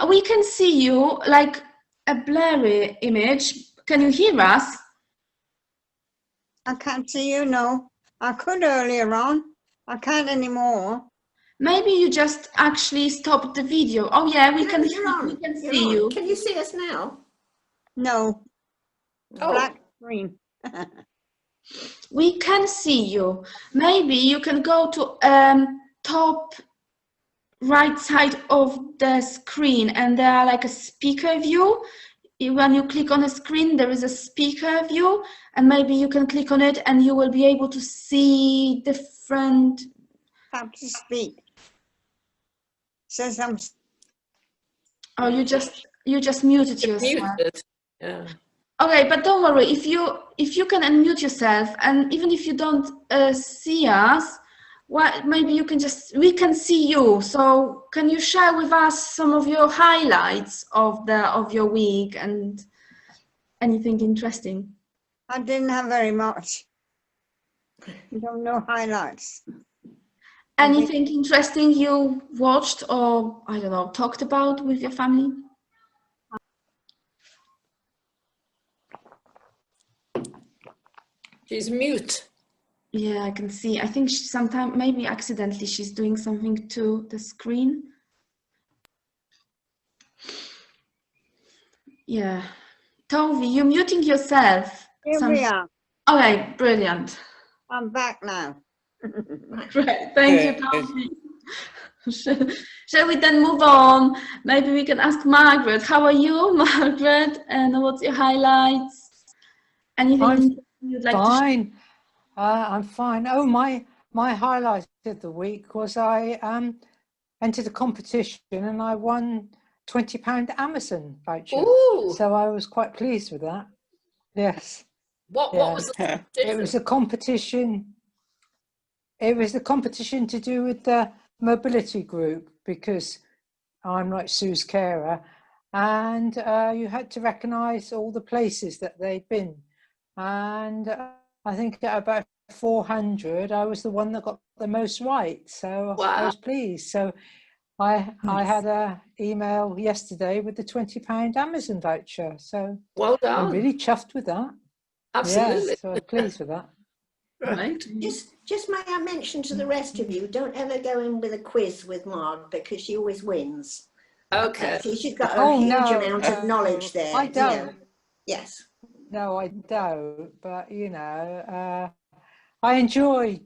We can see you like a blurry image. Can you hear us? I can't see you, no. I could earlier on. I can't anymore. Maybe you just actually stopped the video. Oh yeah, we can see you. Can you see us now? No. Oh. Black screen. We can see you. Maybe you can go to top right side of the screen, and there are like a speaker view. When you click on a screen, there is a speaker view, and maybe you can click on it and you will be able to see different... Tap to speak. Says I'm... Oh, you just muted yourself. Muted. Yeah. Okay, but don't worry, if you can unmute yourself, and even if you don't see us, maybe you can we can see you. So can you share with us some of your highlights of your week and anything interesting? I didn't have very much. You don't know highlights. Anything interesting you watched or, I don't know, talked about with your family? She's mute. Yeah, I can see. I think sometimes, maybe accidentally, she's doing something to the screen. Yeah. Tovi, you're muting yourself. Here we are. Okay, brilliant. I'm back now. Great, thank you, Tovi. Shall we then move on? Maybe we can ask Margaret. How are you, Margaret? And what's your highlights? Anything you'd like to share? I'm fine. Oh, my highlight of the week was I entered a competition and I won £20 Amazon voucher. Ooh. So I was quite pleased with that. Yes. What was the competition? It was a competition. It was a competition to do with the mobility group, because I'm like Sue's carer, and you had to recognise all the places that they'd been. And I think at about 400, I was the one that got the most right. So wow. I was pleased. So I had an email yesterday with the £20 Amazon voucher. So well done. I'm really chuffed with that. Absolutely. Yeah, so I'm pleased with that. Right. Just may I mention to the rest of you, don't ever go in with a quiz with Marg, because she always wins. Okay. She's got a huge amount of knowledge there. I don't. You know. Yes. No, I don't. But, you know, I enjoy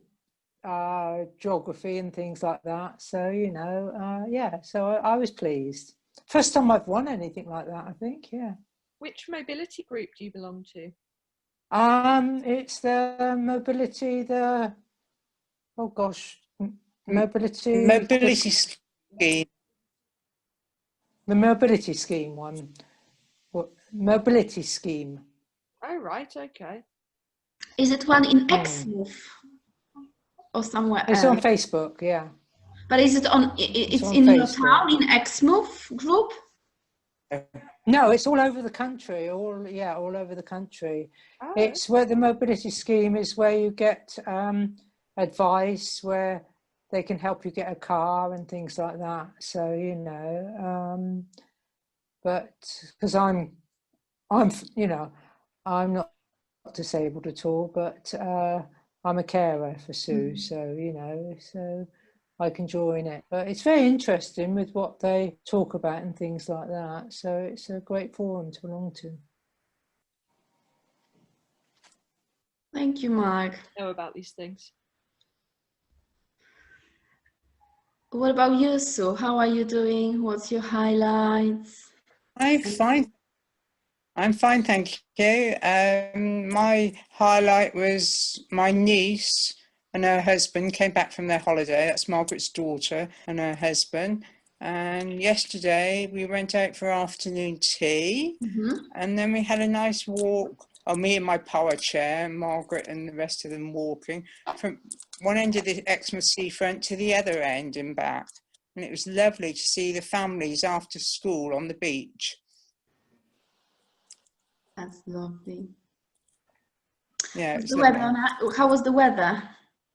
geography and things like that. So, you know, yeah, so I was pleased. First time I've won anything like that, I think, yeah. Which mobility group do you belong to? It's the mobility, mobility scheme. The mobility scheme one. Mobility scheme. Oh, right, okay. Is it one in Exmouth or somewhere else? It's on Facebook, yeah. But is it on? It's in Facebook. Your town, in Exmouth group? No, it's all over the country. All over the country. Oh. It's where the mobility scheme is, where you get advice, where they can help you get a car and things like that. So, you know, but because I'm, you know, I'm not disabled at all, but I'm a carer for Sue. So, you know, so I can join it. But it's very interesting with what they talk about and things like that. So it's a great forum to belong to. Thank you, Mark. I know about these things. What about you, Sue? How are you doing? What's your highlights? I'm fine. I'm fine, thank you. My highlight was my niece and her husband came back from their holiday. That's Margaret's daughter and her husband. And yesterday we went out for afternoon tea, and then we had a nice walk. Me and my power chair, Margaret and the rest of them walking from one end of the Exmouth seafront to the other end and back. And it was lovely to see the families after school on the beach. That's lovely. Yeah, it was how was the weather?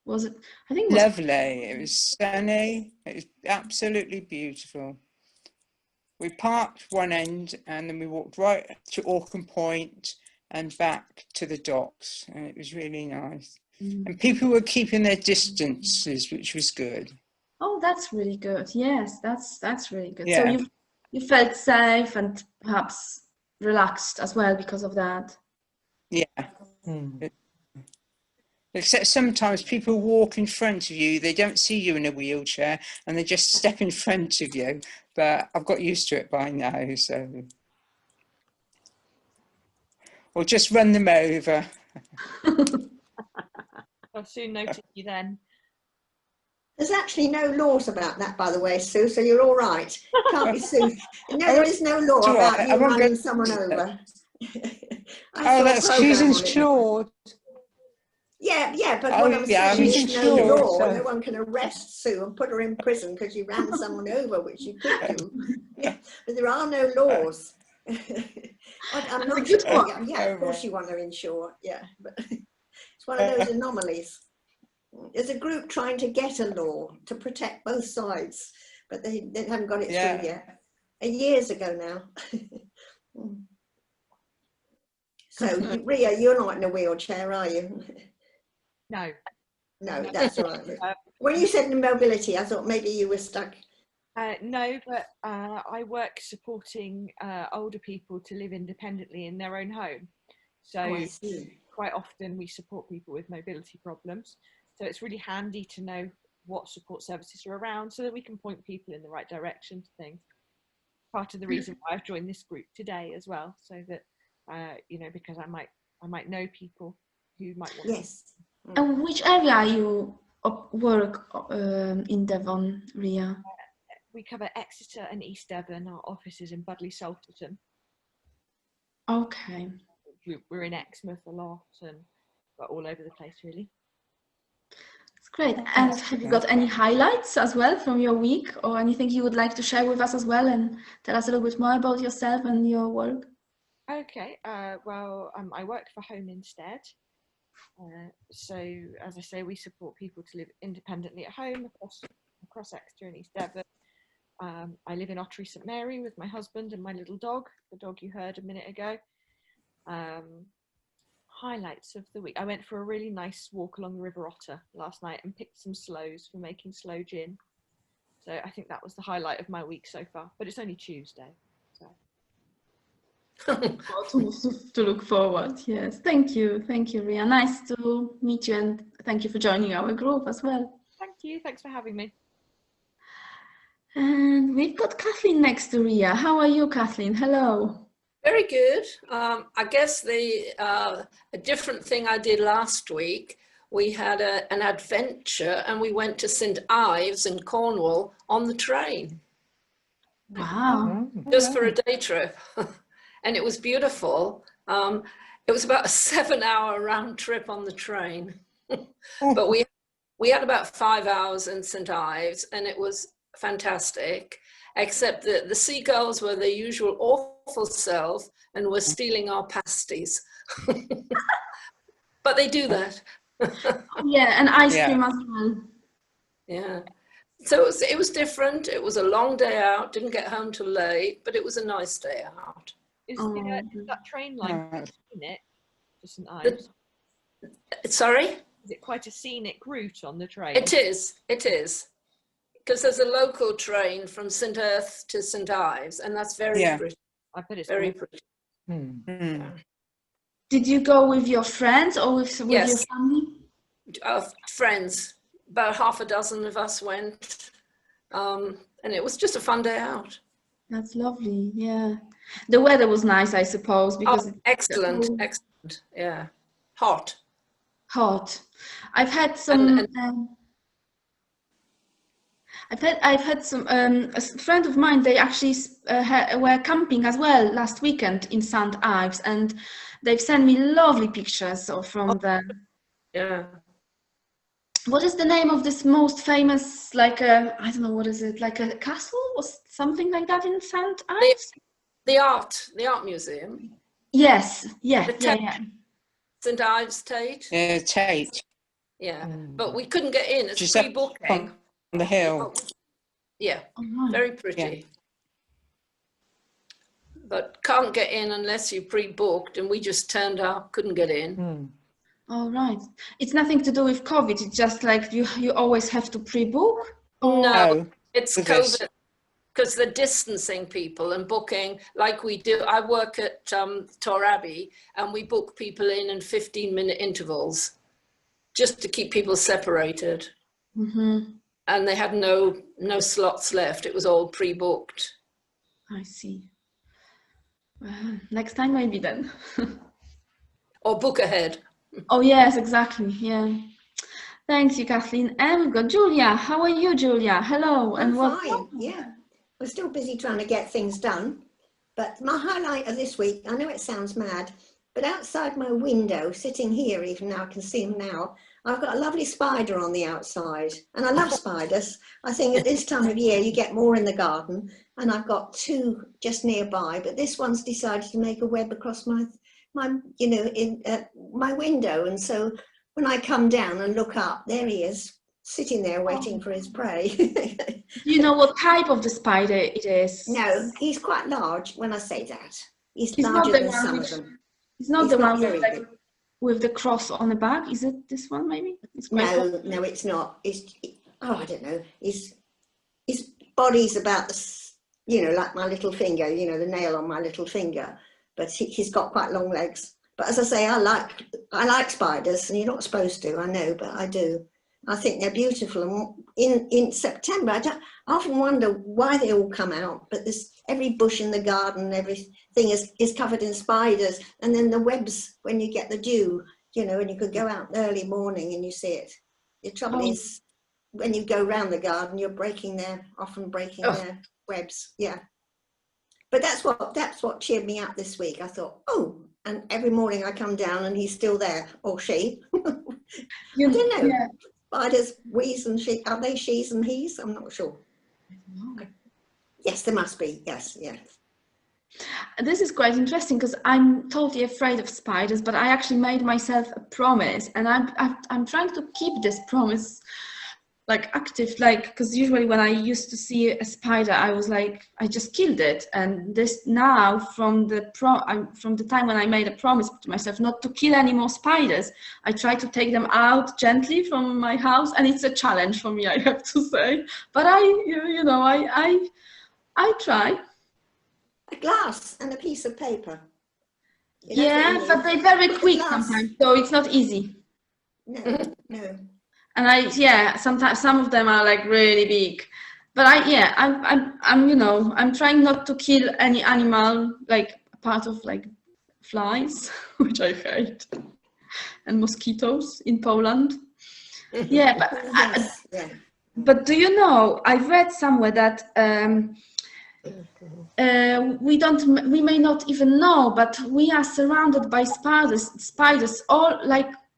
Was it? I think it was lovely. It was sunny. It was absolutely beautiful. we parked one end and then we walked right to Orkham Point and back to the docks, and it was really nice. And people were keeping their distances, which was good. Oh, that's really good. Yes, that's really good. Yeah. So you felt safe and perhaps relaxed as well because of that. Yeah. Except sometimes people walk in front of you, they don't see you in a wheelchair and they just step in front of you. But I've got used to it by now, so. Or just run them over. I'll soon notice you then. There's actually no laws about that, by the way, Sue, so you're all right. Can't be sued. No, there is no law about you running someone over. Oh, that's she's insured. Yeah, but what I'm saying she's is no insured, law. so- No one can arrest Sue and put her in prison because you ran someone over, which you could do. Yeah, but there are no laws. I'm not sure. Yeah, of course you want to insure. Yeah, but it's one of those anomalies. There's a group trying to get a law to protect both sides, but they haven't got it through yet. Years ago now. So, Ria, you're not in a wheelchair, are you? No. No, that's all right. When you said mobility, I thought maybe you were stuck. No, but I work supporting older people to live independently in their own home. So I see. quite often we support people with mobility problems. So it's really handy to know what support services are around so that we can point people in the right direction to things. Part of the reason why I've joined this group today as well, so that you know, because I might know people who might want. Yes. And which area you work in Devon, Ria? We cover Exeter and East Devon. Our office is in Budley Salterton. Okay. We're in Exmouth a lot and all over the place, really. That's great. And have you got any highlights as well from your week, or anything you would like to share with us as well and tell us a little bit more about yourself and your work? Okay, well, I work for Home Instead. So, as I say, we support people to live independently at home across Exeter and East Devon. I live in Ottery St Mary with my husband and my little dog, the dog you heard a minute ago. Highlights of the week. I went for a really nice walk along the River Otter last night and picked some sloes for making sloe gin. So I think that was the highlight of my week so far, but it's only Tuesday. So. To look forward. Yes, thank you, Ria. Nice to meet you, and thank you for joining our group as well. Thank you. Thanks for having me. And we've got Kathleen next to Ria. How are you, Kathleen? Hello. Very good. I guess a different thing I did last week, we had an adventure and we went to St Ives in Cornwall on the train. Wow. Just for a day trip. And it was beautiful. It was about a 7-hour round trip on the train. But we had about 5 hours in St Ives and it was fantastic, except that the seagulls were their usual awful self and were stealing our pasties. But they do that. Yeah, and ice cream as well. Yeah. So it was different. It was a long day out, didn't get home till late, but it was a nice day out. Is that train line scenic to St Ives? Sorry? Is it quite a scenic route on the train? It is. Because there's a local train from St Earth to St Ives, and that's very pretty. I bet it's very pretty. Mm. Did you go with your friends or with your family? Friends. About half a dozen of us went, and it was just a fun day out. That's lovely. Yeah, the weather was nice, I suppose, because excellent. Yeah, hot. I've had some. I've had some. A friend of mine. They actually were camping as well last weekend in St Ives, and they've sent me lovely pictures from them. Yeah. What is the name of this most famous, I don't know, what is it, like a castle or something like that in St Ives? The art museum. Yes, yeah. St Ives Tate. Yeah, Tate. Yeah, but we couldn't get in. It's Just pre-booking. on the hill. Yeah, very pretty. but can't get in unless you pre-booked, and we just turned up, couldn't get in. All right. It's nothing to do with COVID. It's just like you always have to pre-book? No, it's for this. COVID, because they're distancing people and booking like we do. I work at Torbay, and we book people in 15-minute intervals just to keep people separated. And they had no slots left. It was all pre-booked. I see. Well, next time maybe then. Or book ahead. Oh yes, exactly. Yeah. Thanks you, Kathleen. And we've got Julia. How are you, Julia? Hello. I'm And fine, yeah. We're still busy trying to get things done. But my highlight of this week, I know it sounds mad, but outside my window, sitting here, even now I can see them now, I've got a lovely spider on the outside. And I love spiders. I think at this time of year, you get more in the garden. And I've got two just nearby, but this one's decided to make a web across my window. And so when I come down and look up, there he is, sitting there waiting for his prey. Do you know what type of the spider it is? No, he's quite large when I say that. He's not larger the than one some which- of them. It's not He's the not one very with, big. with the cross on the back. Is it this one maybe? It's quite No, it's not. I don't know. His body's about like my little finger, the nail on my little finger. But he's got quite long legs. But as I say, I like spiders, and you're not supposed to, I know, but I do. I think they're beautiful. And in September, I often wonder why they all come out, but every bush in the garden, everything is covered in spiders. And then the webs, when you get the dew, and you could go out early morning and you see it. The trouble is, when you go around the garden, you're often breaking their webs. Yeah. But that's what cheered me up this week. I thought, and every morning I come down and he's still there, or she. I don't know. Yeah. Spiders, we's and she, are they she's and he's? I'm not sure. Yes, there must be. Yes, yeah. This is quite interesting because I'm totally afraid of spiders, but I actually made myself a promise, and I'm trying to keep this promise active, because usually when I used to see a spider, I was like, I just killed it. And this now, from the time when I made a promise to myself not to kill any more spiders, I try to take them out gently from my house, and it's a challenge for me, I have to say. But I try. A glass and a piece of paper. Yeah, but they're very quick glass. sometimes, so it's not easy. No. And sometimes some of them are really big, but I'm trying not to kill any animal, part of flies, which I hate, and mosquitoes in Poland. Yeah, but but do you know, I've read somewhere that we may not even know, but we are surrounded by spiders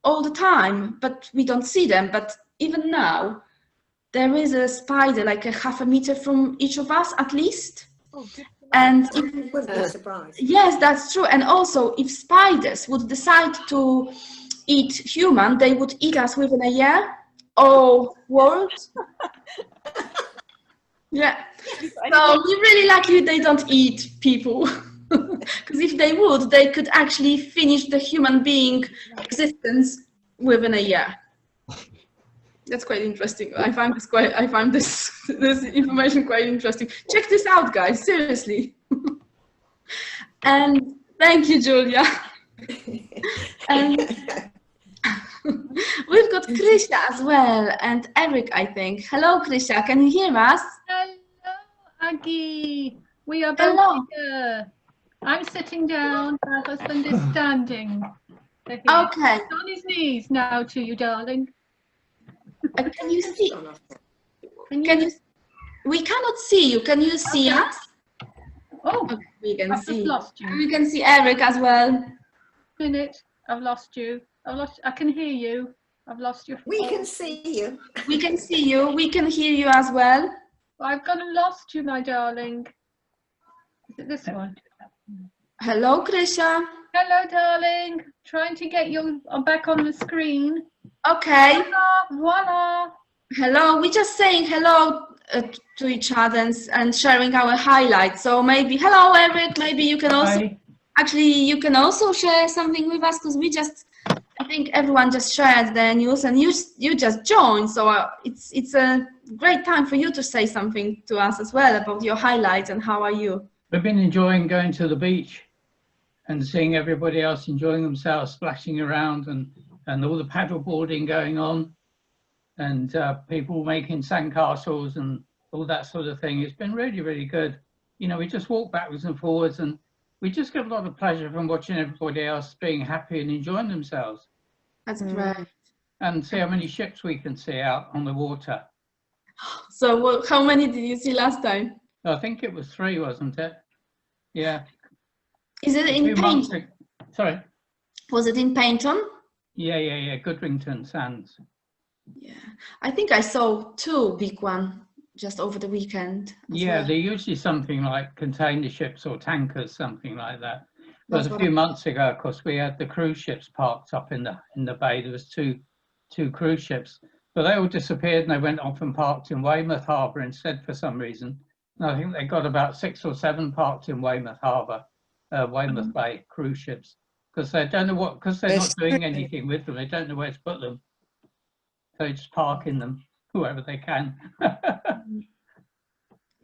all the time, but we don't see them. But even now, there is a spider a half a meter from each of us at least. And wouldn't be surprised. Yes, that's true. And also, if spiders would decide to eat human, they would eat us within a year or world. Yeah. So we're really lucky they don't eat people. Because if they would, they could actually finish the human being existence within a year. That's quite interesting. I find this information quite interesting. Check this out, guys. Seriously. And thank you, Julia. And we've got Krysia as well, and Eric, I think. Hello, Krysia. Can you hear us? Hello, Aggie. We are both here. I'm sitting down, my husband is standing. So Okay. he's on his knees now to you, darling. Can you see? We cannot see you. Can you see us? Oh, okay, we can I've see. just lost you. We can see Eric as well. Minute, I've lost you. I can hear you. I've lost you. We can see you. We can see you. We can hear you as well. I've gone and lost you, my darling. Is it this one? Hello, Krysia. Hello, darling. Trying to get you back on the screen. Okay. Voila. Hello. We're just saying hello to each other and sharing our highlights. So maybe, hello Eric, maybe you can also, Hi. actually you can also share something with us, because I think everyone just shared the news and you just joined. So it's a great time for you to say something to us as well about your highlights and how are you? We've been enjoying going to the beach and seeing everybody else enjoying themselves, splashing around, and all the paddle boarding going on, and people making sandcastles and all that sort of thing. It's been really, really good. You know, we just walk backwards and forwards, and we just get a lot of pleasure from watching everybody else being happy and enjoying themselves. That's great. And see how many ships we can see out on the water. So how many did you see last time? I think it was 3, wasn't it? Yeah. Is it in Paynton? Sorry. Was it in Paynton? Yeah. Goodrington Sands. Yeah, I think I saw 2 big ones just over the weekend. Yeah, well. they're usually something like container ships or tankers, something like that. But That's a few months ago, of course, we had the cruise ships parked up in the bay. There was two cruise ships, but they all disappeared and they went off and parked in Weymouth Harbour instead for some reason. And I think they got about 6 or 7 parked in Weymouth Harbour, Weymouth Bay cruise ships, because they don't know what, because they're not doing anything with them. They don't know where to put them, so they just park in them wherever they can.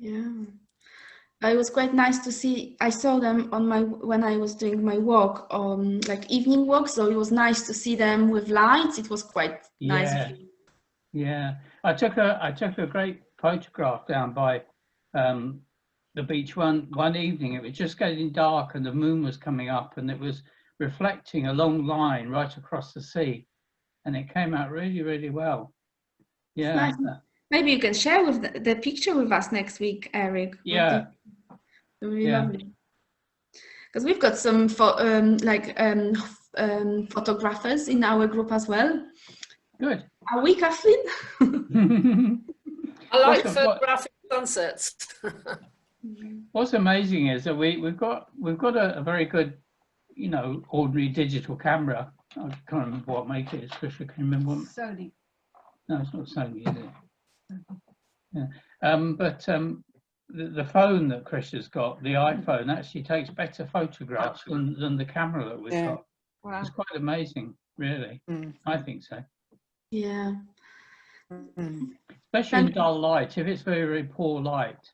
Yeah, it was quite nice to see. I saw them on when I was doing my walk, like evening walk. So it was nice to see them with lights. It was quite nice. Yeah. I took a great photograph down by the beach one evening. It was just getting dark and the moon was coming up and it was reflecting a long line right across the sea, and it came out really, really well. Yeah. Nice. Maybe you can share with the picture with us next week, Eric. Yeah. It would be lovely. Because we've got some photographers in our group as well. Good. Are we, Kathleen? I like photographic sunsets. What's amazing is that we've got a very good, you know, ordinary digital camera. I can't remember what make it is. Trisha, can you remember what? Sony. No, it's not Sony, is it? Yeah. But the phone that Chris has got, the iPhone, actually takes better photographs than the camera that we've got. Wow. It's quite amazing, really. I think so. Yeah. Especially in dull light. If it's very, very poor light,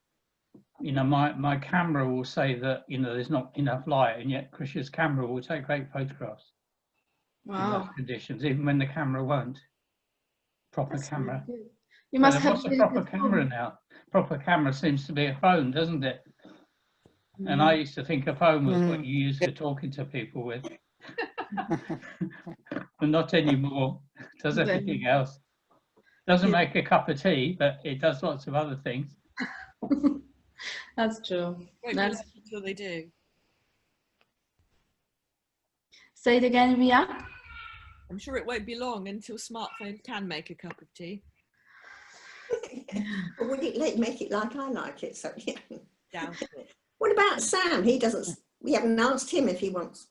you know, my camera will say that, you know, there's not enough light, and yet Chris's camera will take great photographs. Wow. In those conditions, even when the camera won't. Proper That's camera. Really good. You must have a proper camera now. Proper camera seems to be a phone, doesn't it? And I used to think a phone was what you use for talking to people with. But not anymore. It does everything else. Doesn't make a cup of tea, but it does lots of other things. That's true. That's until they do. Say it again, Ria. I'm sure it won't be long until smartphones can make a cup of tea. Or would it make it like I like it? So yeah. Down. What about Sam? He doesn't. We haven't asked him if he wants.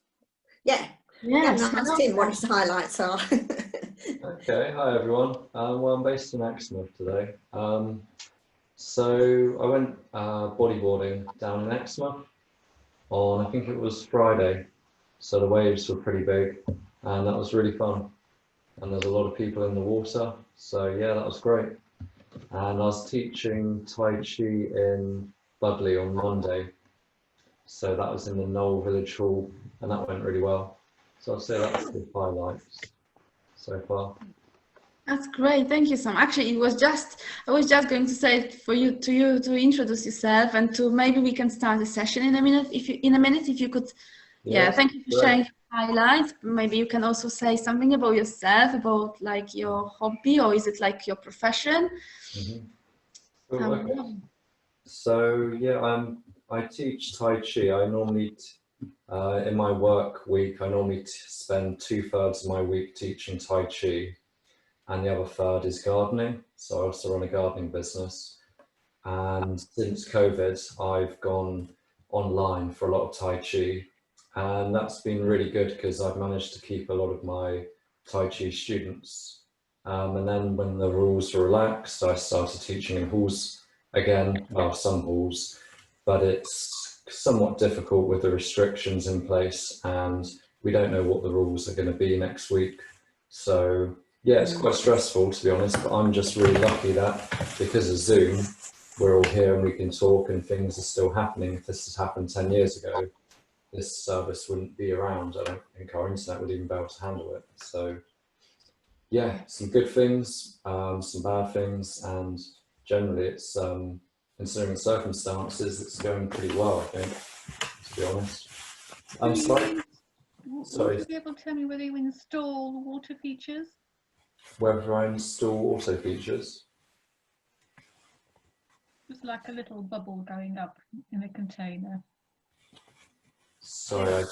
Yeah. We haven't asked him what his highlights are. Okay. Hi everyone. Well, I'm based in Exmouth today. So I went bodyboarding down in Exmouth on, I think it was Friday. So the waves were pretty big, and that was really fun. And there's a lot of people in the water. So yeah, that was great. And I was teaching Tai Chi in Budley on Monday. So that was in the Knoll Village Hall, and that went really well. So I'd say that's the highlights so far. That's great. Thank you, Sam. Actually, I was just going to say for you to introduce yourself, and to maybe we can start the session in a minute. If you could. Yeah, thank you for sharing highlights. Maybe you can also say something about yourself, about like your hobby, or is it like your profession? Okay. So yeah, I teach Tai Chi. I normally, in my work week, I normally spend 2/3 of my week teaching Tai Chi, and the other third is gardening. So I also run a gardening business. And since COVID, I've gone online for a lot of Tai Chi. And that's been really good because I've managed to keep a lot of my Tai Chi students. And then when the rules were relaxed, I started teaching in halls again, well, some halls, but it's somewhat difficult with the restrictions in place, and we don't know what the rules are going to be next week. So yeah, it's quite stressful, to be honest, but I'm just really lucky that because of Zoom, we're all here and we can talk and things are still happening. If this has happened 10 years ago, this service wouldn't be around. I don't think our internet would even be able to handle it. So yeah, some good things, some bad things, and generally it's, considering the circumstances, it's going pretty well, I think, to be honest. I'm sorry. Would you be able to tell me whether you install water features? Whether I install auto features? Just like a little bubble going up in a container. Sorry,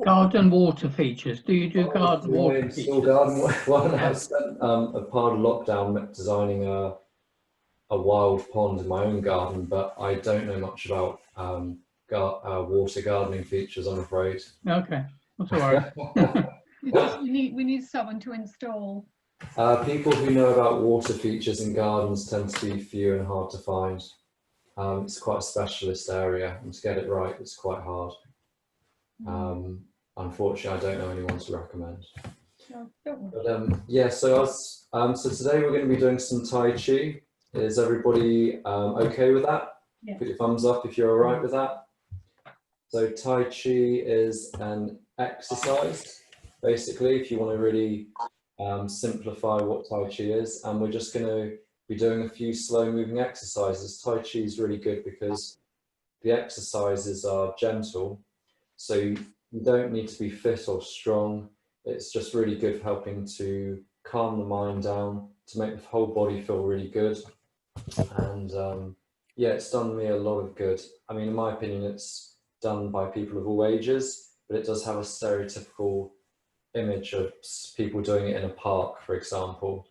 Garden water features. Do you do garden water install features? garden water. Well, I spent a part of lockdown designing a wild pond in my own garden, but I don't know much about water gardening features, I'm afraid. Okay, that's all right. We need someone to install. People who know about water features in gardens tend to be few and hard to find. It's quite a specialist area, and to get it right, it's quite hard. Unfortunately, I don't know anyone to recommend. But yeah, so so today we're going to be doing some Tai Chi. Is everybody okay with that? Yeah. Put your thumbs up if you're all right with that. So Tai Chi is an exercise, basically, if you want to really simplify what Tai Chi is. And we're just going to be doing a few slow moving exercises. Tai Chi is really good because the exercises are gentle. So you don't need to be fit or strong. It's just really good for helping to calm the mind down, to make the whole body feel really good. And yeah, it's done me a lot of good. I mean, in my opinion, it's done by people of all ages, but it does have a stereotypical image of people doing it in a park, for example,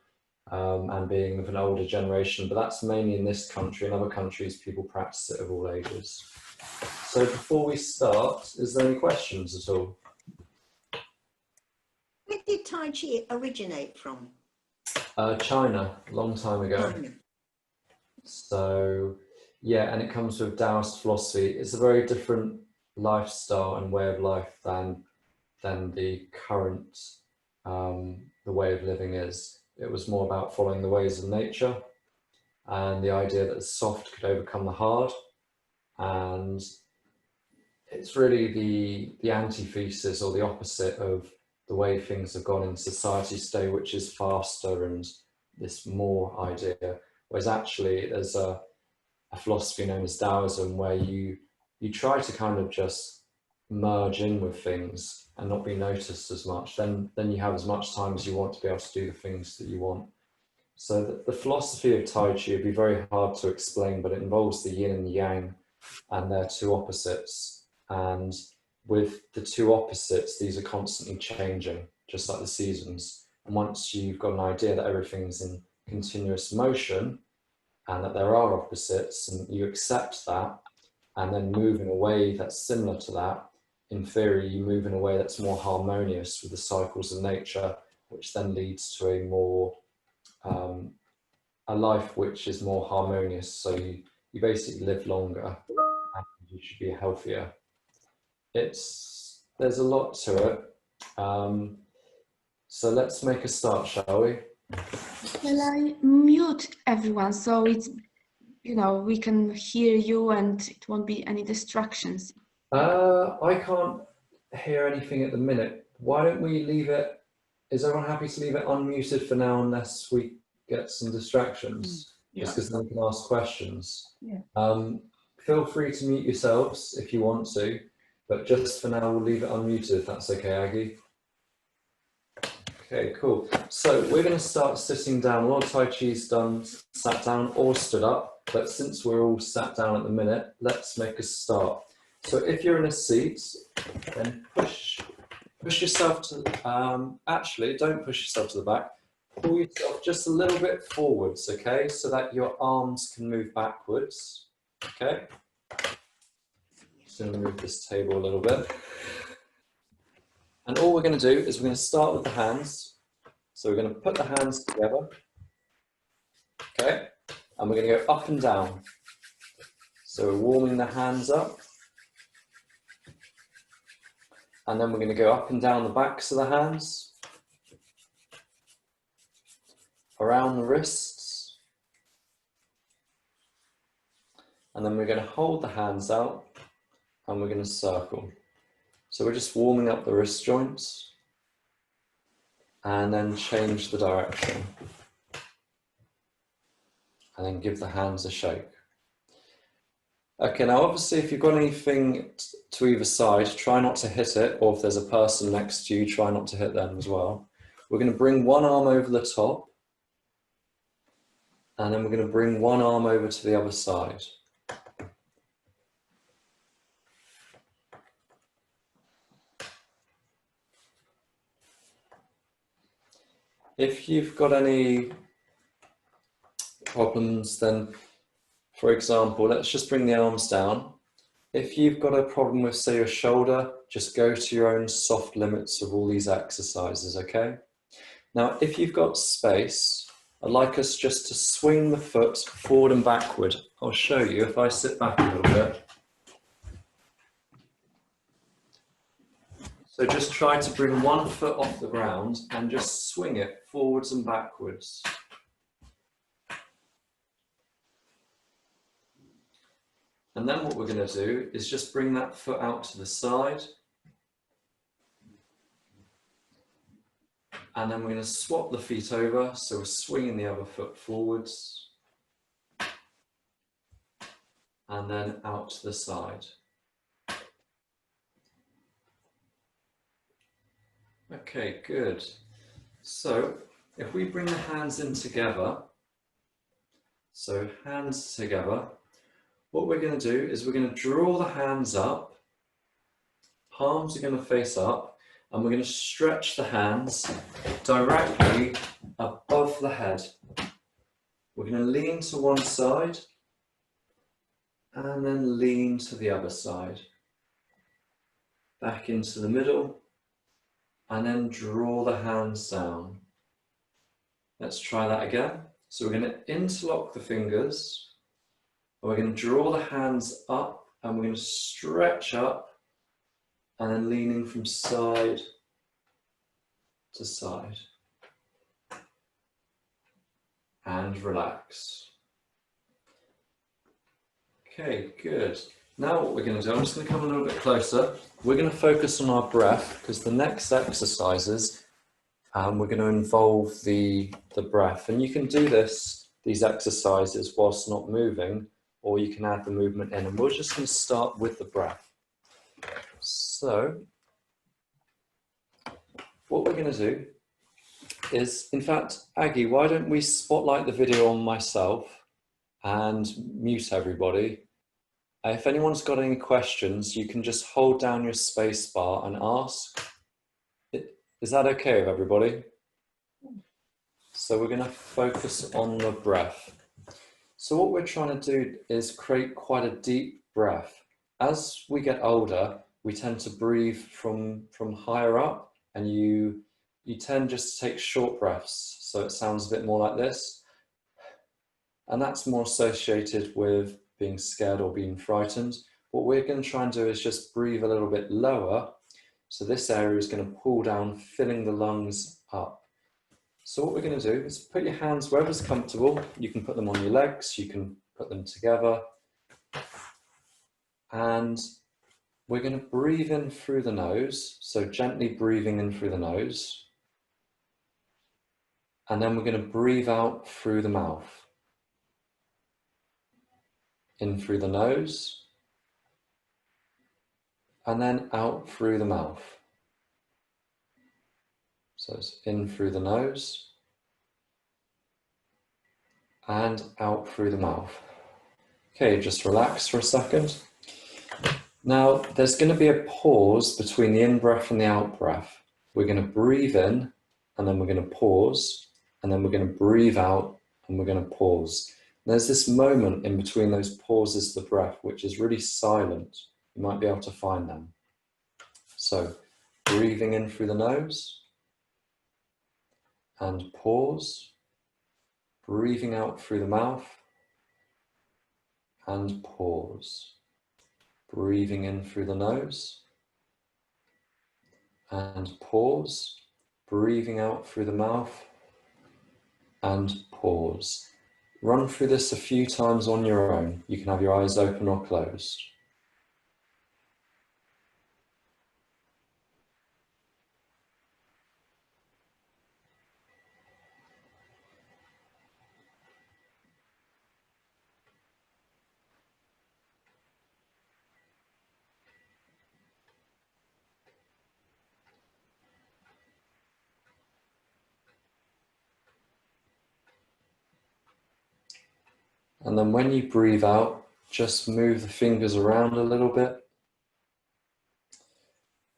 and being of an older generation. But that's mainly in this country. In other countries, people practice it of all ages. So before we start, is there any questions at all? Where did Tai Chi originate from? China, a long time ago. China. So yeah, and it comes with Taoist philosophy. It's a very different lifestyle and way of life than the current the way of living is. It was more about following the ways of nature and the idea that the soft could overcome the hard. And it's really the antithesis or the opposite of the way things have gone in society today, which is faster and this more idea. Whereas actually there's a philosophy known as Taoism where you try to kind of just merge in with things and not be noticed as much. Then you have as much time as you want to be able to do the things that you want. So the philosophy of Tai Chi would be very hard to explain, but it involves the yin and the yang, and they're two opposites. And with the two opposites, these are constantly changing, just like the seasons. And once you've got an idea that everything's in continuous motion and that there are opposites, and you accept that, and then move in a way that's similar to that, in theory, you move in a way that's more harmonious with the cycles of nature, which then leads to a more a life which is more harmonious. So you basically live longer and you should be healthier. There's a lot to it. So let's make a start, shall we? Shall I mute everyone so it's, we can hear you and it won't be any distractions? I can't hear anything at the minute. Why don't we leave it? Is everyone happy to leave it unmuted for now unless we get some distractions? Yeah. Just because then we can ask questions. Yeah. Feel free to mute yourselves if you want to, but just for now we'll leave it unmuted if that's okay, Aggie. Okay, cool. So we're going to start sitting down. A lot of Tai Chi's done sat down or stood up, but since we're all sat down at the minute, let's make a start. So if you're in a seat, then push yourself to, actually don't push yourself to the back, pull yourself just a little bit forwards, okay, so that your arms can move backwards, okay. Just going to move this table a little bit. And all we're going to do is we're going to start with the hands. So we're going to put the hands together, okay, and we're going to go up and down. So we're warming the hands up. And then we're going to go up and down the backs of the hands, around the wrists. And then we're going to hold the hands out and we're going to circle. So we're just warming up the wrist joints and then change the direction. And then give the hands a shake. Okay, now obviously if you've got anything to either side, try not to hit it, or if there's a person next to you, try not to hit them as well. We're going to bring one arm over the top, and then we're going to bring one arm over to the other side. If you've got any problems, then, for example, let's just bring the arms down. If you've got a problem with, say, your shoulder, just go to your own soft limits of all these exercises, okay? Now, if you've got space, I'd like us just to swing the foot forward and backward. I'll show you if I sit back a little bit. So just try to bring one foot off the ground and just swing it forwards and backwards. And then what we're going to do is just bring that foot out to the side. And then we're going to swap the feet over, so we're swinging the other foot forwards. And then out to the side. Okay, good. So if we bring the hands in together, so hands together, what we're going to do is we're going to draw the hands up, palms are going to face up, and we're going to stretch the hands directly above the head. We're going to lean to one side and then lean to the other side. Back into the middle and then draw the hands down. Let's try that again. So we're going to interlock the fingers. We're going to draw the hands up and we're going to stretch up and then leaning from side to side. And relax. Okay, good. Now what we're going to do, I'm just going to come a little bit closer. We're going to focus on our breath because the next exercises, we're going to involve the breath. And you can do these exercises whilst not moving, or you can add the movement in. And we're just going to start with the breath. So, what we're going to do is, in fact, Aggie, why don't we spotlight the video on myself and mute everybody. If anyone's got any questions, you can just hold down your space bar and ask. Is that okay with everybody? So we're going to focus on the breath. So what we're trying to do is create quite a deep breath. As we get older, we tend to breathe from higher up, and you tend just to take short breaths. So it sounds a bit more like this. And that's more associated with being scared or being frightened. What we're going to try and do is just breathe a little bit lower. So this area is going to pull down, filling the lungs up. So what we're going to do is put your hands wherever's comfortable. You can put them on your legs, you can put them together. And we're going to breathe in through the nose. So gently breathing in through the nose. And then we're going to breathe out through the mouth. In through the nose, and then out through the mouth. So it's in through the nose, and out through the mouth. Okay, just relax for a second. Now, there's going to be a pause between the in-breath and the out-breath. We're going to breathe in, and then we're going to pause, and then we're going to breathe out, and we're going to pause. There's this moment in between those pauses of the breath, which is really silent. You might be able to find them. So, breathing in through the nose, and pause, breathing out through the mouth, and pause. Breathing in through the nose and pause. Breathing out through the mouth and pause. Run through this a few times on your own. You can have your eyes open or closed. And then when you breathe out, just move the fingers around a little bit.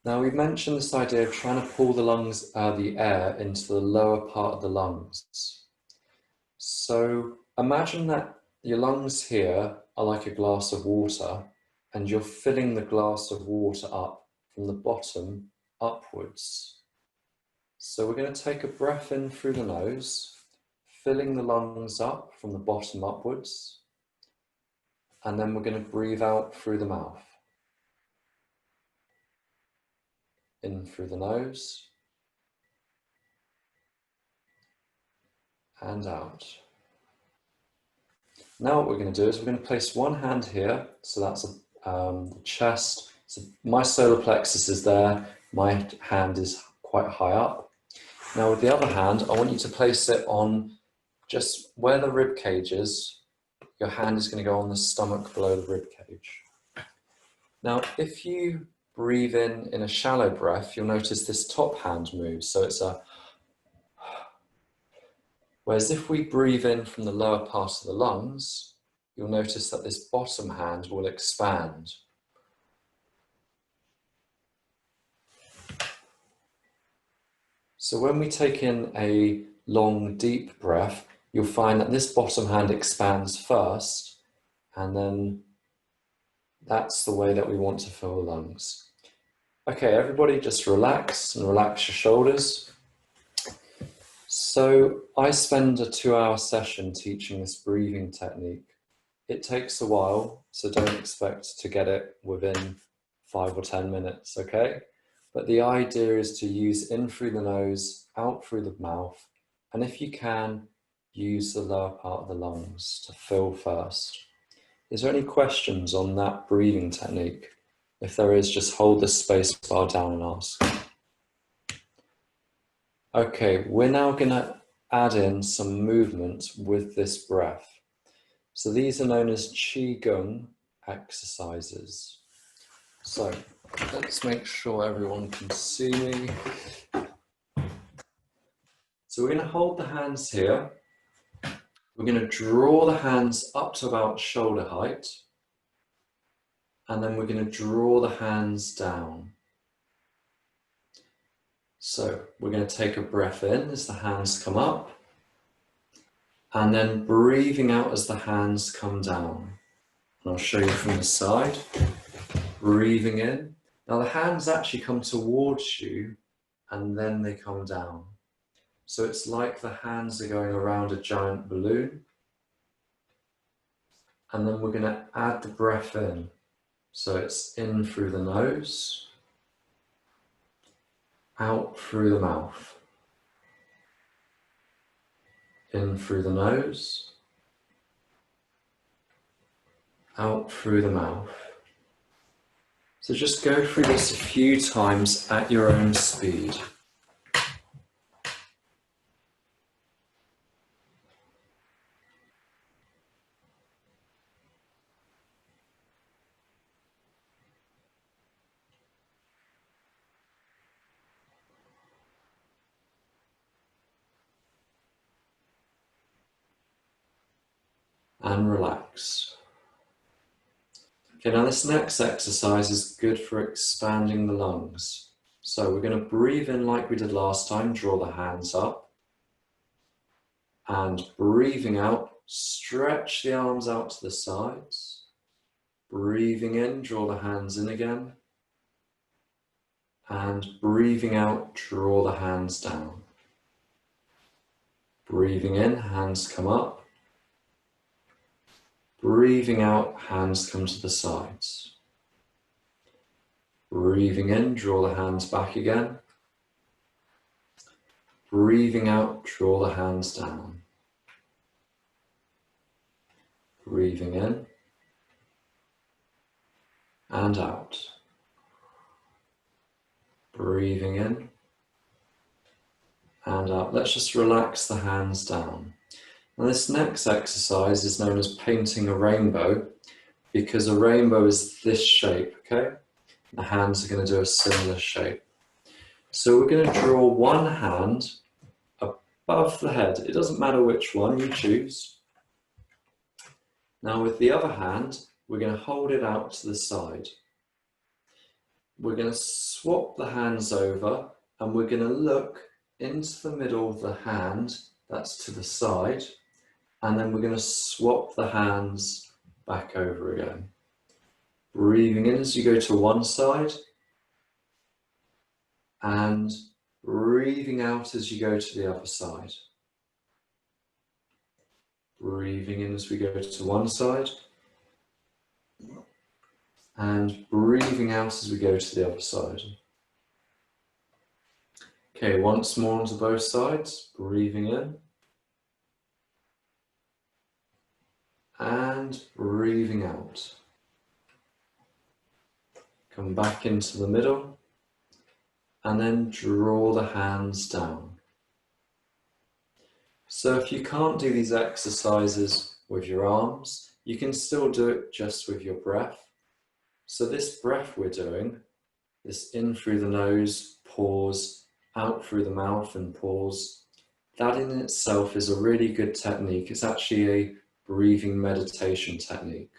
Now we've mentioned this idea of trying to pull the air into the lower part of the lungs. So imagine that your lungs here are like a glass of water and you're filling the glass of water up from the bottom upwards. So we're going to take a breath in through the nose, filling the lungs up from the bottom upwards. And then we're going to breathe out through the mouth. In through the nose. And out. Now what we're going to do is we're going to place one hand here. So that's the chest. So my solar plexus is there. My hand is quite high up. Now with the other hand, I want you to place it on just where the rib cage is. Your hand is going to go on the stomach below the rib cage. Now, if you breathe in a shallow breath, you'll notice this top hand moves. So it's a... Whereas if we breathe in from the lower part of the lungs, you'll notice that this bottom hand will expand. So when we take in a long, deep breath, you'll find that this bottom hand expands first, and then that's the way that we want to fill the lungs. Okay, everybody just relax and relax your shoulders. So I spend a 2-hour session teaching this breathing technique. It takes a while, so don't expect to get it within 5 or 10 minutes, okay? But the idea is to use in through the nose, out through the mouth, and if you can, use the lower part of the lungs to fill first. Is there any questions on that breathing technique? If there is, just hold the space bar down and ask. Okay, we're now going to add in some movement with this breath. So these are known as Gung exercises. So let's make sure everyone can see me. So we're going to hold the hands here. We're going to draw the hands up to about shoulder height. And then we're going to draw the hands down. So we're going to take a breath in as the hands come up. And then breathing out as the hands come down. And I'll show you from the side. Breathing in. Now the hands actually come towards you and then they come down. So it's like the hands are going around a giant balloon. And then we're going to add the breath in. So it's in through the nose, out through the mouth. In through the nose, out through the mouth. So just go through this a few times at your own speed. And relax. Okay, now this next exercise is good for expanding the lungs. So we're going to breathe in like we did last time, draw the hands up. And breathing out, stretch the arms out to the sides. Breathing in, draw the hands in again. And breathing out, draw the hands down. Breathing in, hands come up. breathing out, hands come to the sides. Breathing in, draw the hands back again. Breathing out, draw the hands down. Breathing in and out. Breathing in and out. Let's just relax the hands down. Now this next exercise is known as painting a rainbow, because a rainbow is this shape, okay? The hands are going to do a similar shape. So we're going to draw one hand above the head. It doesn't matter which one you choose. Now with the other hand, we're going to hold it out to the side. We're going to swap the hands over and we're going to look into the middle of the hand, that's to the side, and then we're going to swap the hands back over again. Breathing in as you go to one side and breathing out as you go to the other side. Breathing in as we go to one side and breathing out as we go to the other side. Okay, once more onto both sides, breathing in and breathing out. Come back into the middle and then draw the hands down. So if you can't do these exercises with your arms, you can still do it just with your breath. So this breath we're doing, this in through the nose, pause, out through the mouth and pause, that in itself is a really good technique. It's actually a breathing meditation technique.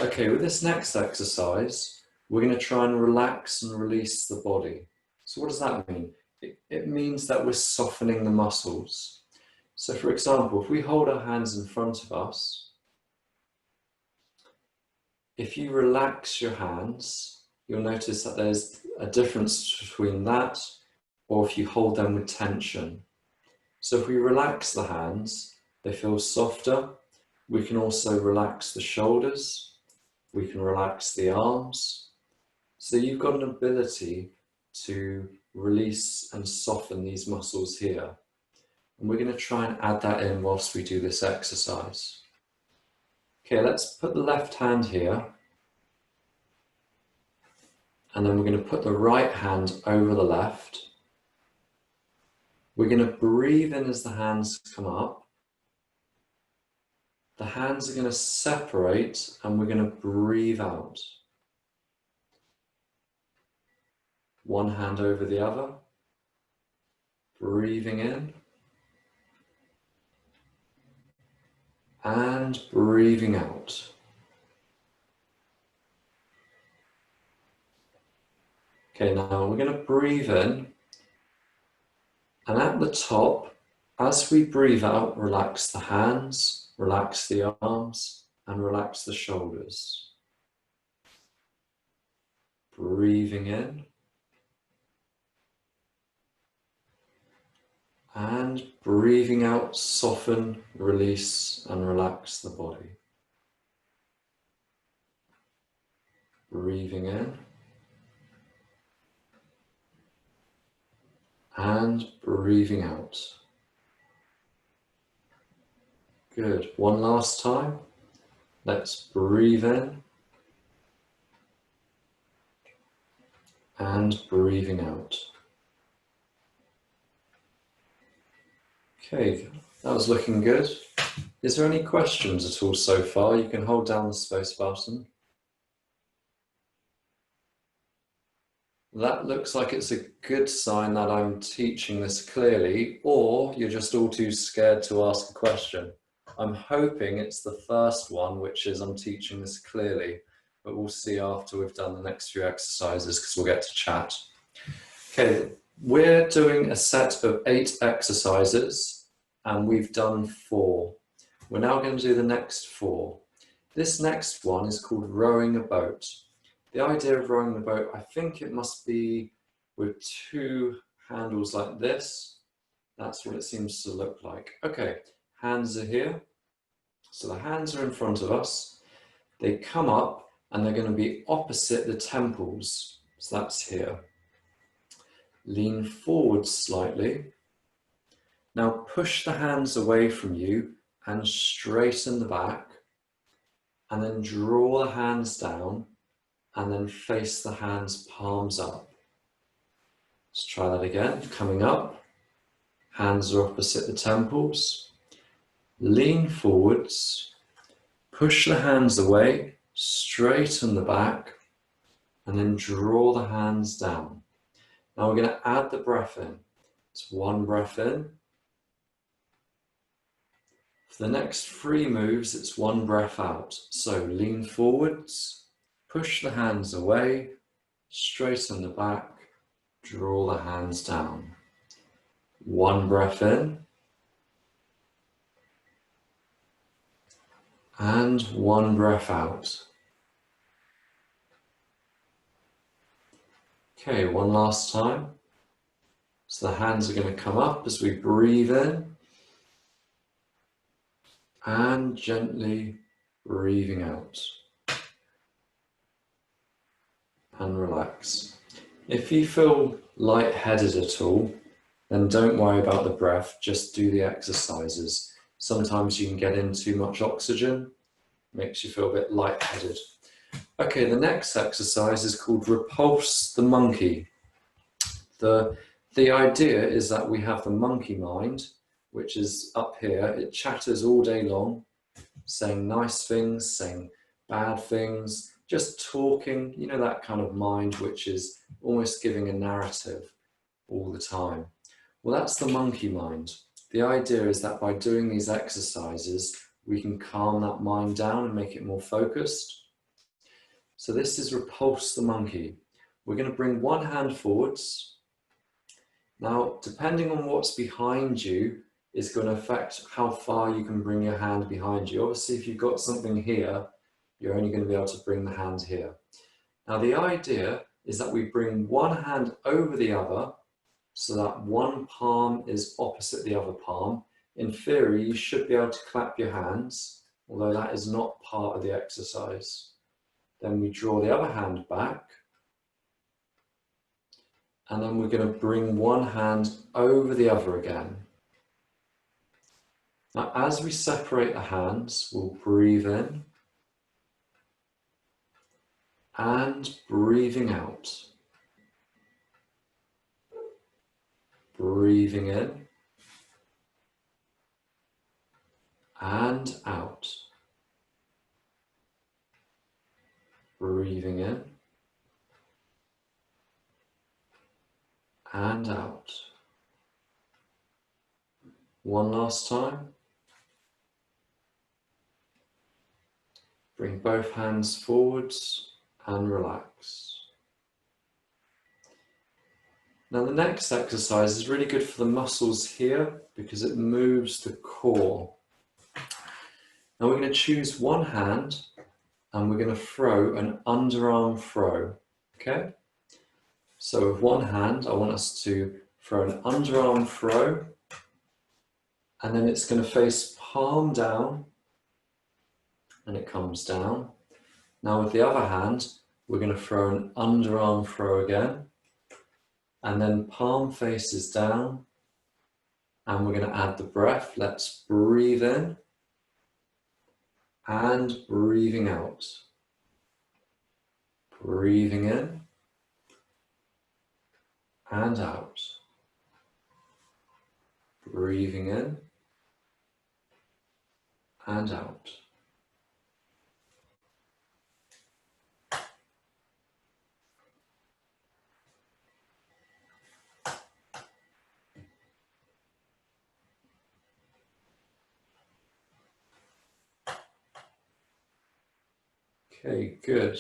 Okay, with this next exercise, we're going to try and relax and release the body. So what does that mean? It means that we're softening the muscles. So for example, if we hold our hands in front of us, if you relax your hands, you'll notice that there's a difference between that or if you hold them with tension. So if we relax the hands, they feel softer. We can also relax the shoulders. We can relax the arms. So you've got an ability to release and soften these muscles here. And we're going to try and add that in whilst we do this exercise. Okay, let's put the left hand here. And then we're going to put the right hand over the left. We're going to breathe in as the hands come up. The hands are going to separate and we're going to breathe out. One hand over the other. Breathing in. And breathing out. Okay, now we're going to breathe in, and at the top, as we breathe out, relax the hands, relax the arms, and relax the shoulders. Breathing in, and breathing out, soften, release, and relax the body. Breathing in, and breathing out. Good. One last time. Let's breathe in and breathing out. Okay, that was looking good. Is there any questions at all so far? You can hold down the space button. That looks like it's a good sign that I'm teaching this clearly, or you're just all too scared to ask a question. I'm hoping it's the first one, which is I'm teaching this clearly, but we'll see after we've done the next few exercises because we'll get to chat. Okay, we're doing a set of 8 exercises and we've done 4. We're now going to do the next 4. This next one is called rowing a boat. The idea of rowing the boat, I think it must be with 2 handles like this. That's what it seems to look like. Okay, hands are here. So the hands are in front of us. They come up and they're going to be opposite the temples. So that's here. Lean forward slightly. Now push the hands away from you and straighten the back. And then draw the hands down and then face the hands palms up. Let's try that again. Coming up. Hands are opposite the temples. Lean forwards. Push the hands away. Straighten the back. And then draw the hands down. Now we're going to add the breath in. It's one breath in. For the next 3 moves, it's one breath out. So lean forwards, push the hands away, straighten the back, draw the hands down. One breath in. And one breath out. Okay, one last time. So the hands are going to come up as we breathe in. And gently breathing out. And relax. If you feel lightheaded at all, then don't worry about the breath, just do the exercises. Sometimes you can get in too much oxygen, makes you feel a bit lightheaded. Okay, the next exercise is called Repulse the Monkey. The idea is that we have the monkey mind, which is up here. It chatters all day long, saying nice things, saying bad things, just talking, you know, that kind of mind which is almost giving a narrative all the time. Well, that's the monkey mind. The idea is that by doing these exercises, we can calm that mind down and make it more focused. So this is Repulse the Monkey. We're going to bring one hand forwards. Now, depending on what's behind you is going to affect how far you can bring your hand behind you. Obviously, if you've got something here, you're only going to be able to bring the hand here. Now, the idea is that we bring one hand over the other so that one palm is opposite the other palm. In theory, you should be able to clap your hands, although that is not part of the exercise. Then we draw the other hand back. And then we're going to bring one hand over the other again. Now, as we separate the hands, we'll breathe in and breathing out. Breathing in and out. Breathing in and out. One last time. Bring both hands forwards and relax. Now the next exercise is really good for the muscles here because it moves the core. Now we're going to choose one hand and we're going to throw an underarm throw, okay? So with one hand, I want us to throw an underarm throw and then it's going to face palm down and it comes down. Now with the other hand, we're going to throw an underarm throw again and then palm faces down and we're going to add the breath. Let's breathe in and breathing out. Breathing in and out. Breathing in and out. Okay, good.